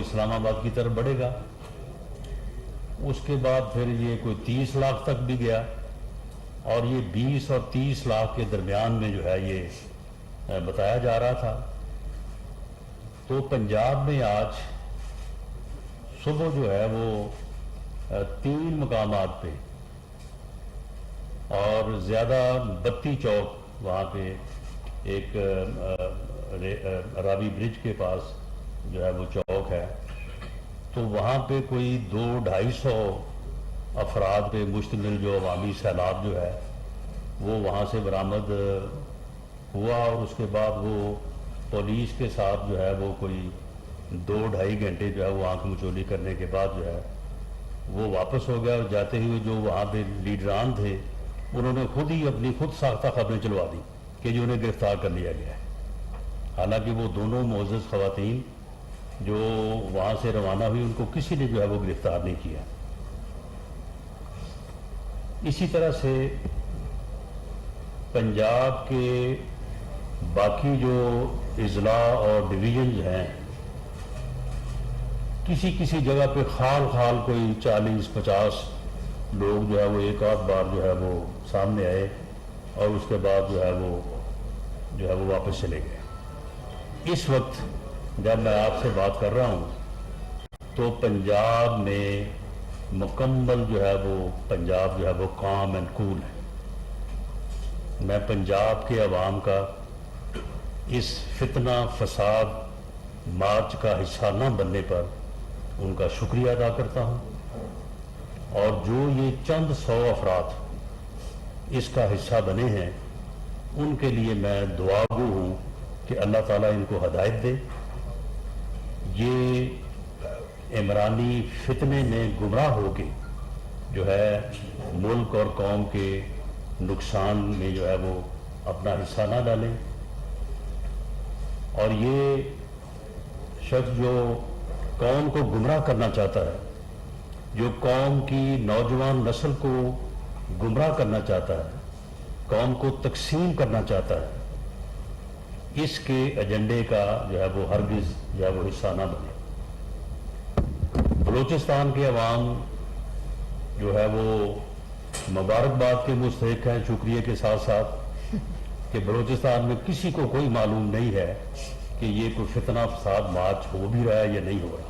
اسلام آباد کی طرف بڑھے گا. اس کے بعد پھر یہ کوئی 30 لاکھ تک بھی گیا، اور یہ 20 اور 30 لاکھ کے درمیان میں جو ہے یہ بتایا جا رہا تھا. تو پنجاب میں آج صبح جو ہے وہ 3 مقامات پہ اور زیادہ 32 چوک وہاں پہ ایک راوی برج کے پاس جو ہے وہ چوک ہے، تو وہاں پہ کوئی 200-250 افراد پہ مشتمل جو عوامی سیلاب جو ہے وہ وہاں سے برآمد ہوا، اور اس کے بعد وہ پولیس کے ساتھ جو ہے وہ کوئی 2-2.5 گھنٹے جو ہے وہ آنکھ مچولی کرنے کے بعد جو ہے وہ واپس ہو گیا. اور جاتے ہوئے جو وہاں پہ لیڈران تھے انہوں نے خود ہی اپنی خود ساختہ خبریں چلوا دی کہ جو انہیں گرفتار کر لیا گیا ہے. حالانکہ وہ دونوں معزز خواتین جو وہاں سے روانہ ہوئی ان کو کسی نے جو ہے وہ گرفتار نہیں کیا. اسی طرح سے پنجاب کے باقی جو اضلاع اور ڈویژنز ہیں، کسی کسی جگہ پہ خال خال کوئی 40-50 لوگ جو ہے وہ ایک آدھ بار جو ہے وہ سامنے آئے، اور اس کے بعد جو ہے وہ واپس چلے گئے. اس وقت جب میں آپ سے بات کر رہا ہوں تو پنجاب میں مکمل جو ہے وہ پنجاب جو ہے وہ کام اینڈ کول ہے. میں پنجاب کے عوام کا اس فتنہ فساد مارچ کا حصہ نہ بننے پر ان کا شکریہ ادا کرتا ہوں، اور جو یہ چند 100 افراد اس کا حصہ بنے ہیں ان کے لیے میں دعا گو ہوں کہ اللہ تعالیٰ ان کو ہدایت دے. یہ عمرانی فتنے میں گمراہ ہو کے جو ہے ملک اور قوم کے نقصان میں جو ہے وہ اپنا حصہ نہ ڈالیں، اور یہ شخص جو قوم کو گمراہ کرنا چاہتا ہے، جو قوم کی نوجوان نسل کو گمراہ کرنا چاہتا ہے، قوم کو تقسیم کرنا چاہتا ہے، اس کے ایجنڈے کا جو ہے وہ ہرگز جو ہے وہ حصہ نہ بنے. بلوچستان کے عوام جو ہے وہ مبارکباد کے مستحق ہیں، شکریہ کے ساتھ ساتھ، کہ بلوچستان میں کسی کو کوئی معلوم نہیں ہے کہ یہ کوئی فتنہ فساد مارچ ہو بھی رہا ہے یا نہیں ہو رہا.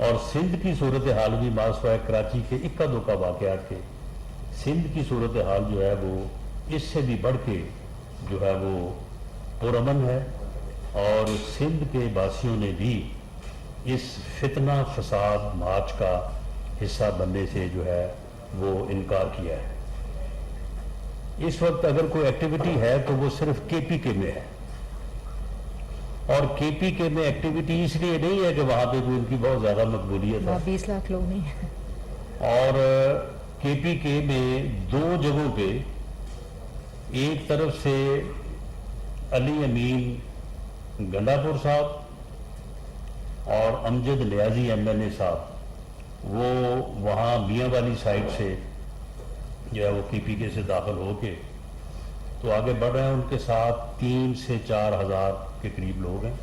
اور سندھ کی صورتحال بھی ماسوائے کراچی کے اکا دکا واقعات کے، سندھ کی صورتحال جو ہے وہ اس سے بھی بڑھ کے جو ہے وہ پرامن ہے، اور سندھ کے باسیوں نے بھی اس فتنہ فساد مارچ کا حصہ بننے سے جو ہے وہ انکار کیا ہے. اس وقت اگر کوئی ایکٹیویٹی ہے تو وہ صرف کے پی کے میں ہے، اور کے پی کے میں ایکٹیویٹی اس لیے نہیں ہے کہ وہاں پہ کوئی ان کی بہت زیادہ مقبولیت ہے. 20 لاکھ لوگ نہیں ہیں. اور کے پی کے میں 2 جگہوں پہ، ایک طرف سے علی امین گنڈاپور صاحب اور امجد نیازی ایم این اے صاحب، وہ وہاں میاں والی سائڈ سے جو ہے وہ کے پی کے سے داخل ہو کے تو آگے بڑھ رہے ہیں. ان کے ساتھ 3 سے 4 ہزار کے قریب لوگ ہیں.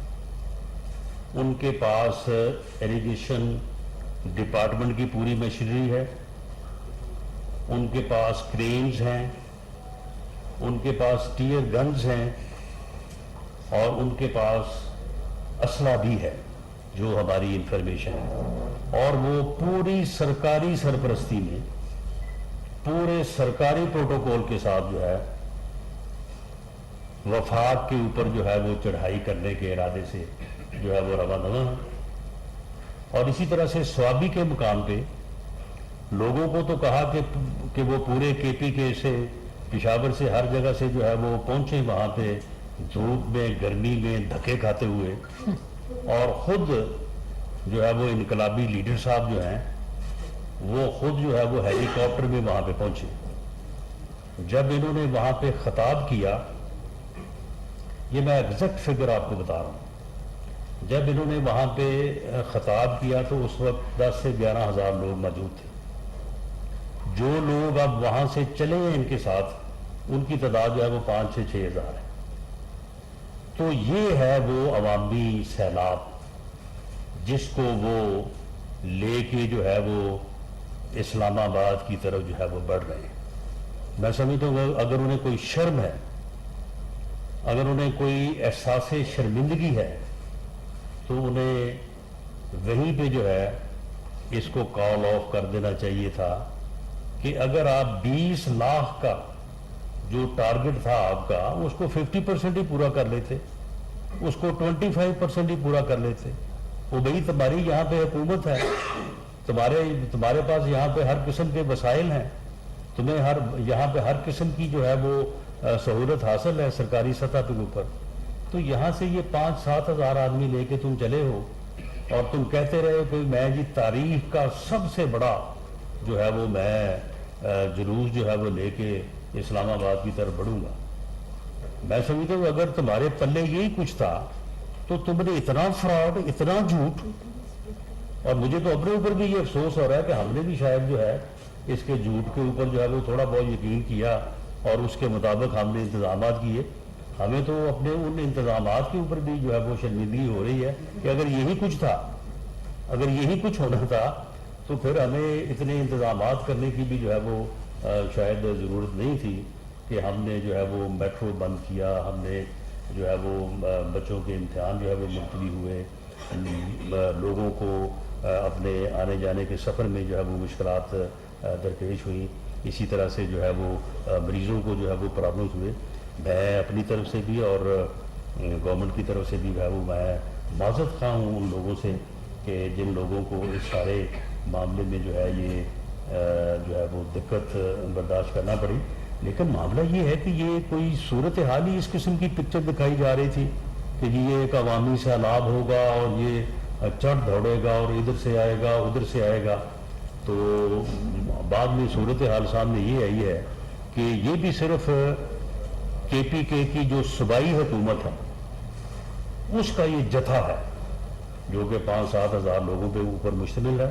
ان کے پاس ایریگیشن ڈپارٹمنٹ کی پوری مشینری ہے، ان کے پاس کرینز ہیں، ان کے پاس ٹیئر گنز ہیں، اور ان کے پاس اسلحہ بھی ہے جو ہماری انفارمیشن ہے. اور وہ پوری سرکاری سرپرستی میں، پورے سرکاری پروٹوکول کے ساتھ جو ہے وفاق کے اوپر جو ہے وہ چڑھائی کرنے کے ارادے سے جو ہے وہ روانہ ہے. اور اسی طرح سے سوابی کے مقام پہ لوگوں کو تو کہا کہ وہ پورے کے پی کے سے، پشاور سے، ہر جگہ سے جو ہے وہ پہنچے وہاں پہ دھوپ میں گرمی میں دھکے کھاتے ہوئے، اور خود جو ہے وہ انقلابی لیڈر صاحب جو ہیں وہ خود جو ہے وہ ہیلی کاپٹر میں وہاں پہ پہنچے. جب انہوں نے وہاں پہ خطاب کیا، یہ میں ایگزیکٹ فگر آپ کو بتا رہا ہوں، جب انہوں نے وہاں پہ خطاب کیا تو اس وقت 10 سے 11 ہزار لوگ موجود تھے. جو لوگ اب وہاں سے چلے ہیں ان کے ساتھ، ان کی تعداد جو ہے وہ 5 سے 6 ہزار ہے. تو یہ ہے وہ عوامی سیلاب جس کو وہ لے کے جو ہے وہ اسلام آباد کی طرف جو ہے وہ بڑھ رہے ہیں. میں سمجھتا ہوں اگر انہیں کوئی شرم ہے, اگر انہیں کوئی احساس شرمندگی ہے, تو انہیں وہیں پہ جو ہے اس کو کال آف کر دینا چاہیے تھا کہ اگر آپ 20 لاکھ کا جو ٹارگٹ تھا آپ کا, اس کو 50% ہی پورا کر لیتے, اس کو 25% ہی پورا کر لیتے. وہ بھئی تمہاری یہاں پہ حکومت ہے, تمہارے پاس یہاں پہ ہر قسم کے وسائل ہیں, تمہیں یہاں پہ ہر قسم کی جو ہے وہ سہولت حاصل ہے سرکاری سطح کے اوپر. تو یہاں سے یہ 5-7 ہزار آدمی لے کے تم چلے ہو اور تم کہتے رہے کہ میں جی تاریخ کا سب سے بڑا جو ہے وہ میں جلوس جو ہے وہ لے کے اسلام آباد کی طرف بڑھوں گا. میں سمجھتا ہوں اگر تمہارے پلے یہی کچھ تھا تو تم نے اتنا فراڈ, اتنا جھوٹ, اور مجھے تو اپنے اوپر بھی یہ افسوس ہو رہا ہے کہ ہم نے بھی شاید جو ہے اس کے جھوٹ کے اوپر جو ہے وہ تھوڑا بہت یقین کیا اور اس کے مطابق ہم نے انتظامات کیے. ہمیں تو اپنے ان انتظامات کے اوپر بھی جو ہے وہ شرمندگی ہو رہی ہے کہ اگر یہی کچھ تھا, اگر یہی کچھ ہونا تھا تو پھر ہمیں اتنے انتظامات کرنے کی بھی جو ہے وہ شاید ضرورت نہیں تھی کہ ہم نے جو ہے وہ میٹرو بند کیا, ہم نے جو ہے وہ بچوں کے امتحان جو ہے وہ ملتوی ہوئے, لوگوں کو اپنے آنے جانے کے سفر میں جو ہے وہ مشکلات درپیش ہوئیں, اسی طرح سے جو ہے وہ مریضوں کو جو ہے وہ پرابلمس ہوئے. میں اپنی طرف سے بھی اور گورنمنٹ کی طرف سے بھی جو ہے وہ میں معذرت خواہ ہوں ان لوگوں سے کہ جن لوگوں کو اس سارے معاملے میں جو ہے یہ جو ہے وہ دقت برداشت کرنا پڑی. لیکن معاملہ یہ ہے کہ یہ کوئی صورتحال ہی اس قسم کی پکچر دکھائی جا رہی تھی کہ جی یہ ایک عوامی سیلاب ہوگا اور یہ چڑھ دوڑے گا اور ادھر سے آئے گا ادھر سے آئے گا. تو بعد میں صورتحال سامنے یہ آئی ہے کہ یہ بھی صرف KPK کی جو صوبائی حکومت ہے اس کا یہ جتھا ہے جو کہ 5-7 ہزار لوگوں کے اوپر مشتمل ہے,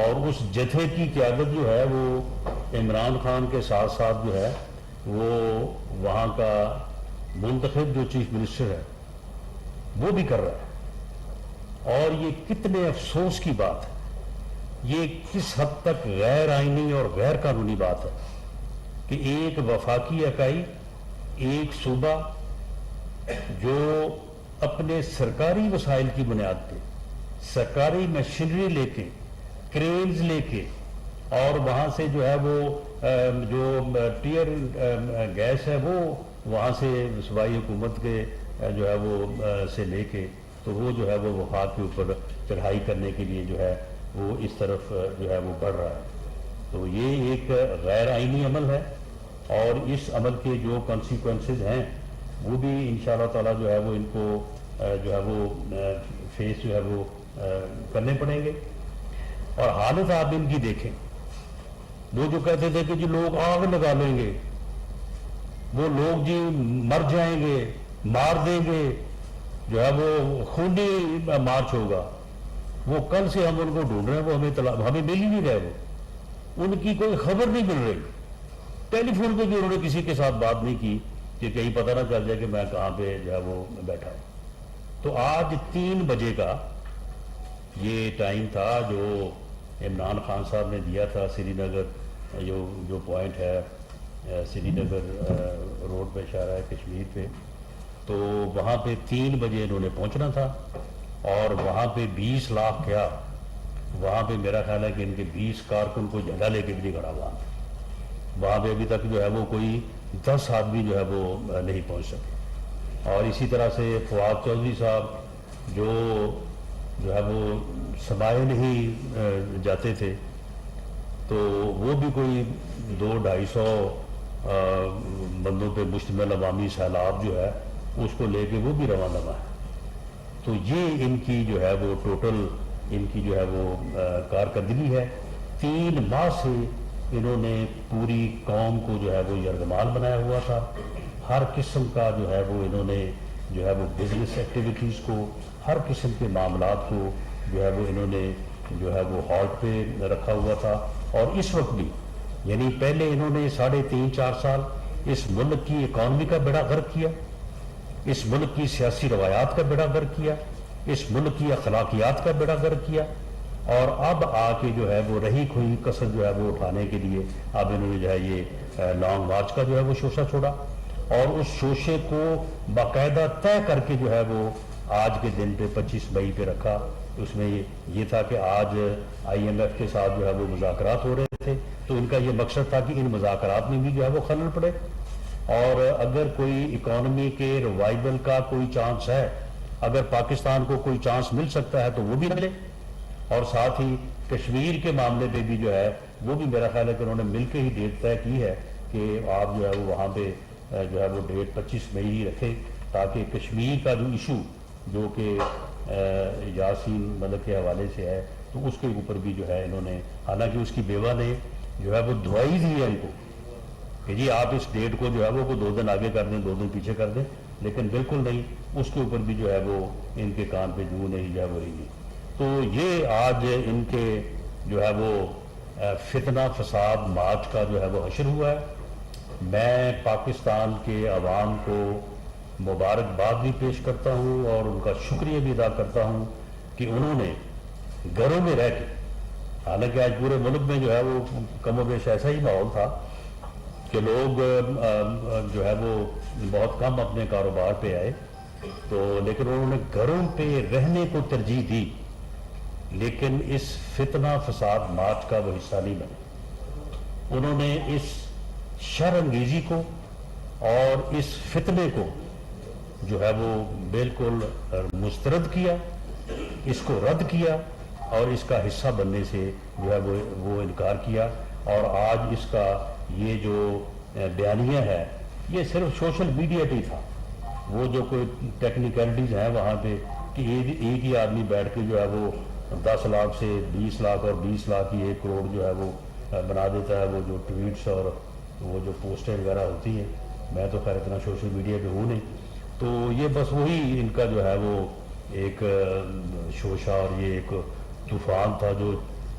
اور اس جتھے کی قیادت جو ہے وہ عمران خان کے ساتھ ساتھ جو ہے وہ وہاں کا منتخب جو چیف منسٹر ہے وہ بھی کر رہا ہے. اور یہ کتنے افسوس کی بات ہے, یہ کس حد تک غیر آئینی اور غیر قانونی بات ہے کہ ایک وفاقی اکائی, ایک صوبہ جو اپنے سرکاری وسائل کی بنیاد پہ سرکاری مشینری لے کے, کرینز لے کے, اور وہاں سے جو ہے وہ جو ٹیئر گیس ہے وہ وہاں سے صوبائی حکومت کے جو ہے وہ سے لے کے تو وہ جو ہے وہ وفاق کے اوپر چڑھائی کرنے کے لیے جو ہے وہ اس طرف جو ہے وہ بڑھ رہا ہے. تو یہ ایک غیر آئینی عمل ہے اور اس عمل کے جو کانسیکوینسز ہیں وہ بھی انشاءاللہ تعالیٰ جو ہے وہ ان کو جو ہے وہ فیس جو ہے وہ کرنے پڑیں گے. اور حالت آپ ان کی دیکھیں, وہ جو کہتے تھے کہ جی لوگ آگ لگا لیں گے, وہ لوگ جی مر جائیں گے, مار دیں گے, جو ہے وہ خونی مارچ ہوگا, وہ کل سے ہم ان کو ڈھونڈ رہے ہیں, وہ ہمیں مل ہی نہیں رہے, وہ ان کی کوئی خبر نہیں مل رہی. ٹیلی فون پہ بھی انہوں نے کسی کے ساتھ بات نہیں کی کہ کہیں پتہ نہ چل جائے کہ میں کہاں پہ جو ہے وہ بیٹھا ہوں. تو آج 3 بجے کا یہ ٹائم تھا جو عمران خان صاحب نے دیا تھا, سری نگر جو پوائنٹ ہے سری نگر روڈ پہ شاہراہ کشمیر پہ, تو وہاں پہ 3 بجے انہوں نے پہنچنا تھا اور وہاں پہ 20 لاکھ کیا, وہاں پہ میرا خیال ہے کہ ان کے 20 کارکن کو جھنڈا لے کے بھی نہیں کھڑا ہوا. وہاں پہ ابھی تک جو ہے وہ کوئی 10 آدمی جو ہے وہ نہیں پہنچ سکے. اور اسی طرح سے فواد چودھری صاحب جو ہے وہ سمائے نہیں جاتے تھے, تو وہ بھی کوئی 200-250 بندوں پہ مشتمل عوامی سیلاب جو ہے اس کو لے کے وہ بھی روانہ ہے. تو یہ ان کی جو ہے وہ ٹوٹل ان کی جو ہے وہ کارکردگی ہے. 3 ماہ سے انہوں نے پوری قوم کو جو ہے وہ یرغمال بنایا ہوا تھا. ہر قسم کا جو ہے وہ انہوں نے جو ہے وہ بزنس ایکٹیویٹیز کو, ہر قسم کے معاملات کو جو ہے وہ انہوں نے جو ہے وہ ہالٹ پہ رکھا ہوا تھا. اور اس وقت بھی یعنی پہلے انہوں نے 3.5-4 سال اس ملک کی اکانومی کا بیڑا غرق کیا, اس ملک کی سیاسی روایات کا بیڑا غرق کیا, اس ملک کی اخلاقیات کا بیڑا غرق کیا، اور اب آ کے جو ہے وہ رہی کھوئی کسر جو ہے وہ اٹھانے کے لیے اب انہوں نے جو ہے یہ لانگ مارچ کا جو ہے وہ شوشہ چھوڑا، اور اس شوشے کو باقاعدہ طے کر کے جو ہے وہ آج کے دن پہ 25 مئی پہ رکھا۔ اس میں یہ تھا کہ آج IMF کے ساتھ جو ہے وہ مذاکرات ہو رہے تھے، تو ان کا یہ مقصد تھا کہ ان مذاکرات میں بھی جو ہے وہ خلل پڑے، اور اگر کوئی اکانومی کے ریوائول کا کوئی چانس ہے، اگر پاکستان کو کوئی چانس مل سکتا ہے تو وہ بھی ملے، اور ساتھ ہی کشمیر کے معاملے پہ بھی جو ہے وہ بھی میرا خیال ہے کہ انہوں نے مل کے ہی ڈیٹ طے کی ہے کہ آپ جو ہے وہ وہاں پہ جو ہے وہ ڈیٹ 25 مئی ہی رکھے، تاکہ کشمیر کا جو ایشو جو کہ یاسین ملک کے حوالے سے ہے تو اس کے اوپر بھی جو ہے انہوں نے، حالانکہ اس کی بیوہ نے جو ہے وہ دعائی دی ہے ان کو کہ جی آپ اس ڈیٹ کو جو ہے وہ 2 دن آگے کر دیں 2 دن پیچھے کر دیں، لیکن بالکل نہیں، اس کے اوپر بھی جو ہے وہ ان کے کان پہ جوں نہیں جو ہے وہ رہی۔ تو یہ آج ان کے جو ہے وہ فتنہ فساد مارچ کا جو ہے وہ حشر ہوا ہے۔ میں پاکستان کے عوام کو مبارکباد بھی پیش کرتا ہوں اور ان کا شکریہ بھی ادا کرتا ہوں کہ انہوں نے گھروں میں رہ کے، حالانکہ آج پورے ملک میں جو ہے وہ کم و بیش ایسا ہی ماحول تھا کہ لوگ جو ہے وہ بہت کم اپنے کاروبار پہ آئے، تو لیکن انہوں نے گھروں پہ رہنے کو ترجیح دی، لیکن اس فتنہ فساد مارچ کا وہ حصہ نہیں بنے۔ انہوں نے اس شر انگیزی کو اور اس فتنے کو جو ہے وہ بالکل مسترد کیا، اس کو رد کیا، اور اس کا حصہ بننے سے جو ہے وہ انکار کیا، اور آج اس کا یہ جو بیانیہ ہے یہ صرف سوشل میڈیا پہ تھا، وہ جو کوئی ٹیکنیکلٹیز ہیں وہاں پہ کہ ایک ہی آدمی بیٹھ کے جو ہے وہ 10 لاکھ سے 20 لاکھ اور 20 لاکھ کی 1 کروڑ جو ہے وہ بنا دیتا ہے، وہ جو ٹویٹس اور وہ جو پوسٹیں وغیرہ ہوتی ہیں، میں تو خیر اتنا سوشل میڈیا پہ ہوں نہیں، تو یہ بس وہی ان کا جو ہے وہ ایک شوشہ اور یہ ایک طوفان تھا جو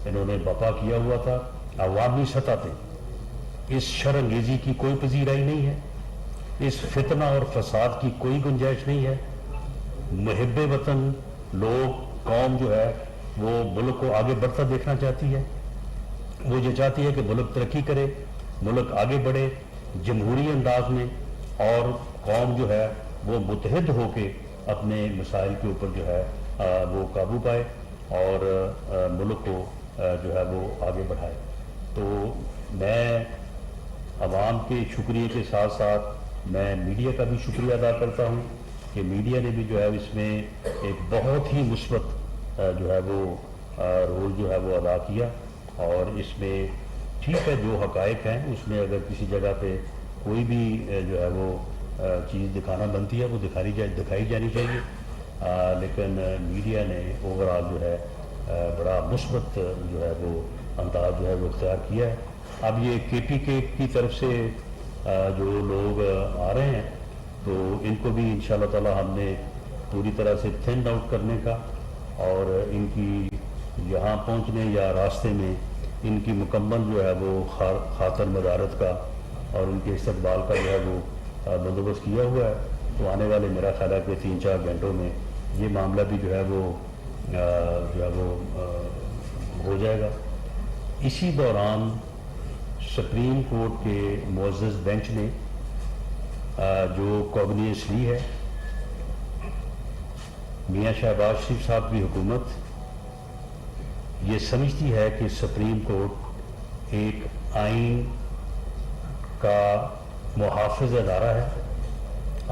انہوں نے بپا کیا ہوا تھا عوامی سطح پہ۔ اس شر انگیزی کی کوئی پذیرائی نہیں ہے، اس فتنہ اور فساد کی کوئی گنجائش نہیں ہے۔ محب وطن لوگ، قوم جو ہے وہ ملک کو آگے بڑھتا دیکھنا چاہتی ہے، وہ یہ چاہتی ہے کہ ملک ترقی کرے، ملک آگے بڑھے جمہوری انداز میں، اور قوم جو ہے وہ متحد ہو کے اپنے مسائل کے اوپر جو ہے وہ قابو پائے اور ملک کو جو ہے وہ آگے بڑھائے۔ تو میں عوام کے شکریہ کے ساتھ ساتھ میں میڈیا کا بھی شکریہ ادا کرتا ہوں کہ میڈیا نے بھی جو ہے اس میں ایک بہت ہی مثبت جو ہے وہ رول جو ہے وہ ادا کیا، اور اس میں ٹھیک ہے جو حقائق ہیں اس میں اگر کسی جگہ پہ کوئی بھی جو ہے وہ چیز دکھانا بنتی ہے وہ دکھائی جانی چاہیے، لیکن میڈیا نے اوورآل جو ہے بڑا مثبت جو ہے وہ انداز جو ہے وہ اختیار کیا ہے۔ اب یہ KPK کی طرف سے جو لوگ آ رہے ہیں تو ان کو بھی انشاءاللہ تعالی ہم نے پوری طرح سے تھن آؤٹ کرنے کا اور ان کی یہاں پہنچنے یا راستے میں ان کی مکمل جو ہے وہ خاطر مدارت کا اور ان کے استقبال کا جو ہے وہ بندوبست کیا ہوا ہے۔ تو آنے والے میرا خیال ہے کہ 3-4 گھنٹوں میں یہ معاملہ بھی جو ہے وہ ہو جائے گا۔ اسی دوران سپریم کورٹ کے معزز بینچ نے جو کوگنیس لی ہے، میاں شہباز شریف صاحب کی حکومت یہ سمجھتی ہے کہ سپریم کورٹ ایک آئین کا محافظ ادارہ ہے،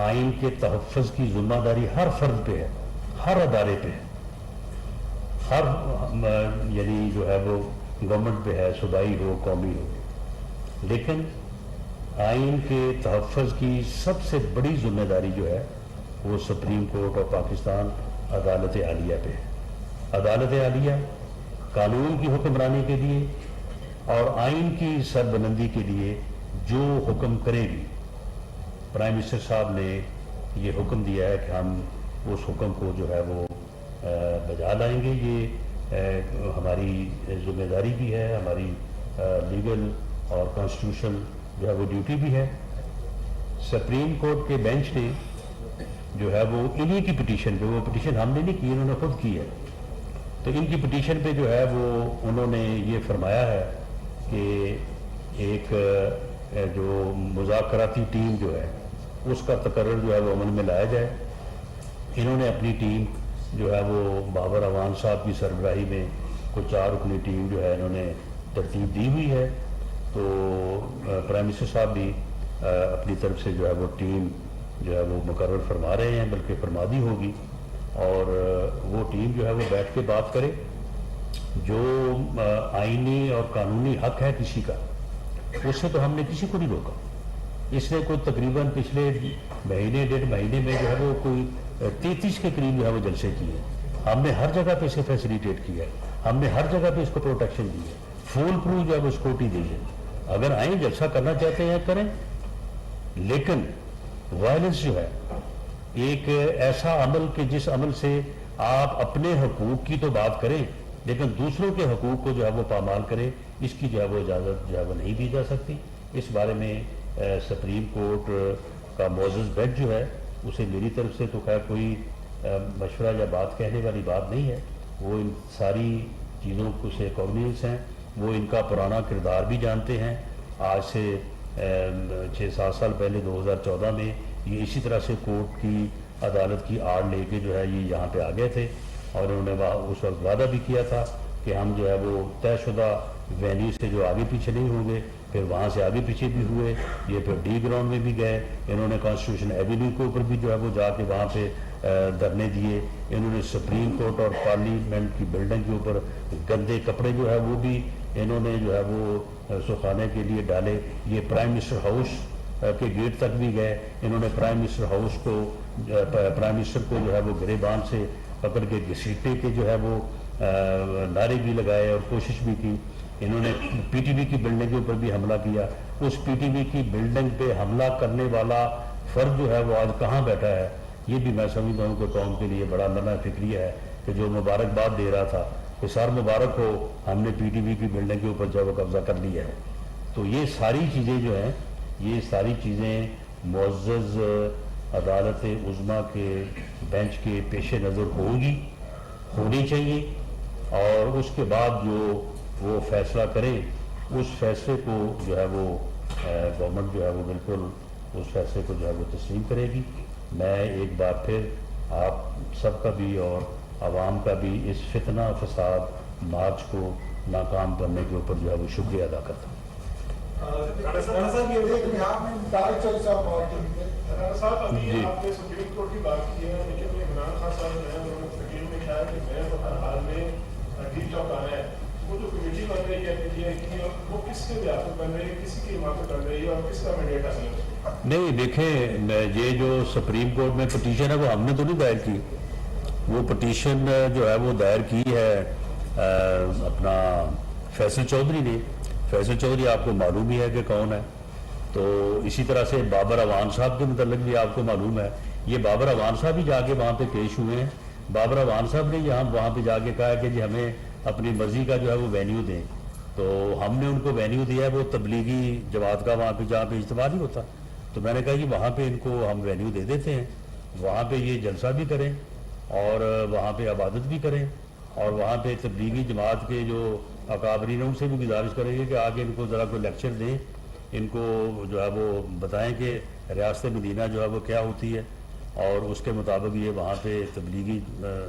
آئین کے تحفظ کی ذمہ داری ہر فرد پہ ہے، ہر ادارے پہ ہے، ہر یعنی جو ہے وہ گورنمنٹ پہ ہے، صوبائی ہو قومی ہو، لیکن آئین کے تحفظ کی سب سے بڑی ذمہ داری جو ہے وہ سپریم کورٹ اور پاکستان عدالت عالیہ پہ ہے۔ عدالت عالیہ قانون کی حکمرانی کے لیے اور آئین کی سربلندی کے لیے جو حکم کرے گی، پرائم منسٹر صاحب نے یہ حکم دیا ہے کہ ہم اس حکم کو جو ہے وہ بجا لائیں گے، یہ ہماری ذمہ داری بھی ہے، ہماری لیگل اور کانسٹیٹیوشن جو ہے وہ ڈیوٹی بھی ہے۔ سپریم کورٹ کے بینچ نے جو ہے وہ انہی کی پٹیشن پہ، وہ پٹیشن ہم نے نہیں کی، انہوں نے خود کی ہے، تو ان کی پٹیشن پہ جو ہے وہ انہوں نے یہ فرمایا ہے کہ ایک جو مذاکراتی ٹیم جو ہے اس کا تقرر جو ہے وہ عمل میں لایا جائے۔ انہوں نے اپنی ٹیم جو ہے وہ بابر اعوان صاحب کی سربراہی میں کوئی 4 رکنی ٹیم جو ہے انہوں نے ترتیب دی ہوئی ہے، تو پرائم منسٹر صاحب بھی اپنی طرف سے جو ہے وہ ٹیم جو ہے وہ مقرر فرما رہے ہیں، بلکہ فرما دی ہوگی، اور وہ ٹیم جو ہے وہ بیٹھ کے بات کرے۔ جو آئینی اور قانونی حق ہے کسی کا، اس سے تو ہم نے کسی کو نہیں روکا۔ اس نے کوئی تقریباً پچھلے مہینے 1.5 مہینے میں جو ہے وہ کوئی 33 کے قریب جو ہے وہ جلسے کیے ہیں، ہم نے ہر جگہ پہ اسے فیسیلیٹیٹ کیا ہے، ہم نے ہر جگہ پہ اس کو پروٹیکشن دی ہے، فول پروف جو ہے وہ سیکورٹی دی ہے۔ اگر آئیں جلسہ کرنا چاہتے ہیں کریں، لیکن وائلنس جو ہے ایک ایسا عمل کہ جس عمل سے آپ اپنے حقوق کی تو بات کریں لیکن دوسروں کے حقوق کو جو ہے وہ پامال کریں، اس کی جو ہے وہ اجازت جو ہے وہ نہیں دی جا سکتی۔ اس بارے میں سپریم کورٹ کا معزز بینچ جو ہے اسے میری طرف سے تو خیر کوئی مشورہ یا بات کہنے والی بات نہیں ہے، وہ ان ساری چیزوں کو سے کوگنیز ہیں، وہ ان کا پرانا کردار بھی جانتے ہیں۔ آج سے 6-7 سال پہلے 2014 میں یہ اسی طرح سے کورٹ کی عدالت کی آڑ لے کے جو ہے یہ یہاں پہ آ گئے تھے، اور انہوں نے اس وقت وعدہ بھی کیا تھا کہ ہم جو ہے وہ طے شدہ وینیو سے جو آگے پیچھے نہیں ہوں گے، پھر وہاں سے آگے پیچھے بھی ہوئے، یہ پھر ڈی گراؤنڈ میں بھی گئے، انہوں نے کانسٹیٹیوشن ایوینیو کے اوپر بھی جو ہے وہ جا کے وہاں پہ دھرنے دیے، انہوں نے سپریم کورٹ اور پارلیمنٹ کی بلڈنگ کے اوپر گندے کپڑے جو ہے وہ بھی انہوں نے جو ہے وہ سکھانے کے لیے ڈالے، یہ پرائم منسٹر ہاؤس کے گیٹ تک بھی گئے، انہوں نے پرائم منسٹر ہاؤس کو پرائم منسٹر کو جو ہے وہ گریبان سے پکڑ کے گھسیٹے کے جو ہے وہ نعرے بھی لگائے اور کوشش بھی کی۔ انہوں نے پی ٹی وی کی بلڈنگ کے اوپر بھی حملہ کیا، اس پی ٹی وی کی بلڈنگ پہ حملہ کرنے والا فرد جو ہے وہ آج کہاں بیٹھا ہے؟ یہ بھی میں سمجھتا ہوں کہ قوم کے لیے بڑا لمحہ فکریہ ہے کہ جو مبارکباد دے رہا تھا کہ سر مبارک ہو، ہم نے پی ٹی وی کی بلڈنگ کے اوپر جو ہے وہ قبضہ کر لیا ہے۔ تو یہ ساری چیزیں جو ہیں، یہ ساری چیزیں معزز عدالت عظمیٰ کے بینچ کے پیش نظر ہونی چاہیے، اور اس کے بعد جو وہ فیصلہ کرے اس فیصلے کو جو ہے وہ گورنمنٹ جو ہے وہ بالکل اس فیصلے کو جو ہے وہ تسلیم کرے گی۔ میں ایک بار پھر آپ سب کا بھی اور عوام کا بھی اس فتنہ فساد مارچ کو ناکام کرنے کے اوپر جو ہے وہ شکریہ ادا کرتا ہوں۔ صاحب ابھی آپ نے سپریم کورٹ کی بات کی ہے، لیکن عمران خان صاحب جو ہے انہوں نے تقریر میں کہا کہ میں تو ہر حال میں ڈیل چوک آنا ہے، وہ جو کمیٹی بن رہی ہے کہ وہ کس کے بیاہ پہ بن رہی ہے، کسی کی حمایت کر رہی ہے اور کس کا مینڈیٹ حاصل ہے؟ نہیں دیکھیں، یہ جو سپریم کورٹ میں پٹیشن ہے وہ ہم نے تو نہیں دائر کی، وہ پٹیشن جو ہے وہ دائر کی ہے اپنا فیصل چودھری نے۔ فیصل چودھری آپ کو معلوم ہی ہے کہ کون ہے، تو اسی طرح سے بابر اعوان صاحب کے متعلق بھی آپ کو معلوم ہے، یہ بابر اعوان صاحب ہی جا کے وہاں پہ پیش ہوئے ہیں۔ بابر اعوان صاحب نے وہاں پہ جا کے کہا کہ جی ہمیں اپنی مرضی کا جو ہے وہ وینیو دیں، تو ہم نے ان کو وینیو دیا ہے، وہ تبلیغی جماعت کا وہاں پہ جہاں پہ اجتماع نہیں ہوتا، تو میں نے کہا کہ وہاں پہ ان کو ہم وینیو دے دیتے ہیں، وہاں پہ یہ جلسہ بھی کریں اور وہاں پہ عبادت بھی کریں، اور وہاں پہ تبلیغی جماعت کے جو اکابرین ان سے بھی گزارش کریں گے کہ آگے ان کو ذرا کوئی لیکچر دیں، ان کو جو ہے وہ بتائیں کہ ریاست مدینہ جو ہے وہ کیا ہوتی ہے، اور اس کے مطابق یہ وہاں پہ تبلیغی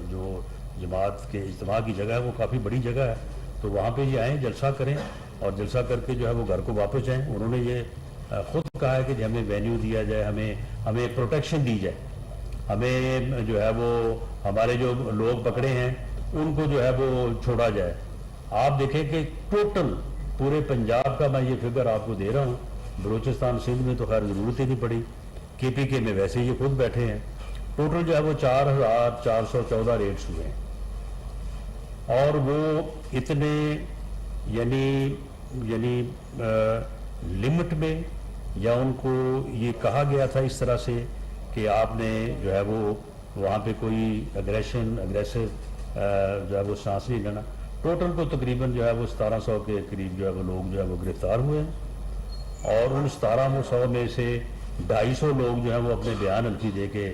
جو جماعت کے اجتماع کی جگہ ہے وہ کافی بڑی جگہ ہے، تو وہاں پہ یہ آئیں جلسہ کریں اور جلسہ کر کے جو ہے وہ گھر کو واپس جائیں۔ انہوں نے یہ خود کہا ہے کہ ہمیں وینیو دیا جائے، ہمیں پروٹیکشن دی جائے، ہمیں جو ہے وہ ہمارے جو لوگ پکڑے ہیں ان کو جو ہے وہ چھوڑا جائے۔ آپ دیکھیں کہ ٹوٹل پورے پنجاب کا میں یہ فگر آپ کو دے رہا ہوں، بلوچستان سندھ میں تو خیر ضرورت ہی نہیں پڑی، کے پی کے میں ویسے یہ خود بیٹھے ہیں، ٹوٹل جو ہے وہ 4414 ریٹس ہوئے ہیں، اور وہ اتنے یعنی لمٹ میں، یا ان کو یہ کہا گیا تھا اس طرح سے کہ آپ نے جو ہے وہ وہاں پہ کوئی اگریسو جو ہے وہ سانس نہیں لینا۔ ٹوٹل کو تقریباً جو ہے وہ 1700 کے قریب جو ہے وہ لوگ جو ہے وہ گرفتار ہوئے ہیں، اور ان 1700 میں سے 250 لوگ جو ہیں وہ اپنے بیان الفی دے کے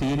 3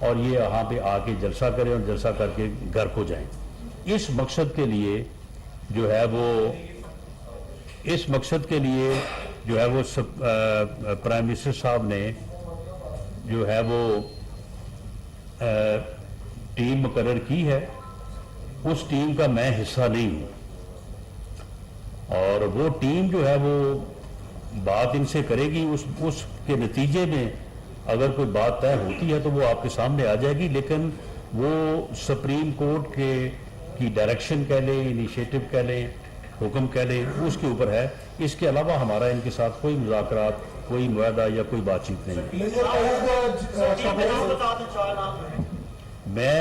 اور یہ یہاں پہ آ کے جلسہ کریں اور جلسہ کر کے گھر کو جائیں. اس مقصد کے لیے جو ہے وہ پرائم منسٹر صاحب نے جو ہے وہ ٹیم مقرر کی ہے. اس ٹیم کا میں حصہ نہیں ہوں اور وہ ٹیم جو ہے وہ بات ان سے کرے گی. اس کے نتیجے میں اگر کوئی بات طے ہوتی ہے تو وہ آپ کے سامنے آ جائے گی, لیکن وہ سپریم کورٹ کی ڈائریکشن کہہ لیں, انیشیٹو کہہ لیں, حکم کہہ لیں, اس کے اوپر ہے. اس کے علاوہ ہمارا ان کے ساتھ کوئی مذاکرات, کوئی معاہدہ یا کوئی بات چیت نہیں ہے.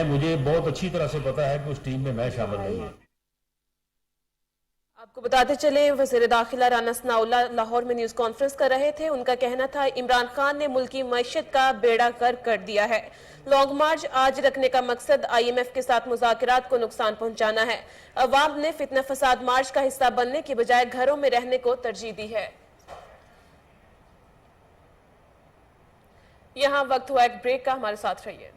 مجھے بہت اچھی طرح سے پتا ہے کہ اس ٹیم میں میں شامل نہیں ہوں. آپ کو بتاتے چلیں وزیر داخلہ رانا ثناءاللہ لاہور میں نیوز کانفرنس کر رہے تھے. ان کا کہنا تھا عمران خان نے ملکی معیشت کا بیڑا غرق کر دیا ہے. لانگ مارچ آج رکھنے کا مقصد IMF کے ساتھ مذاکرات کو نقصان پہنچانا ہے. عوام نے فتنہ فساد مارچ کا حصہ بننے کے بجائے گھروں میں رہنے کو ترجیح دی ہے. یہاں وقت ہوا ایک بریک کا, ہمارے ساتھ رہیے.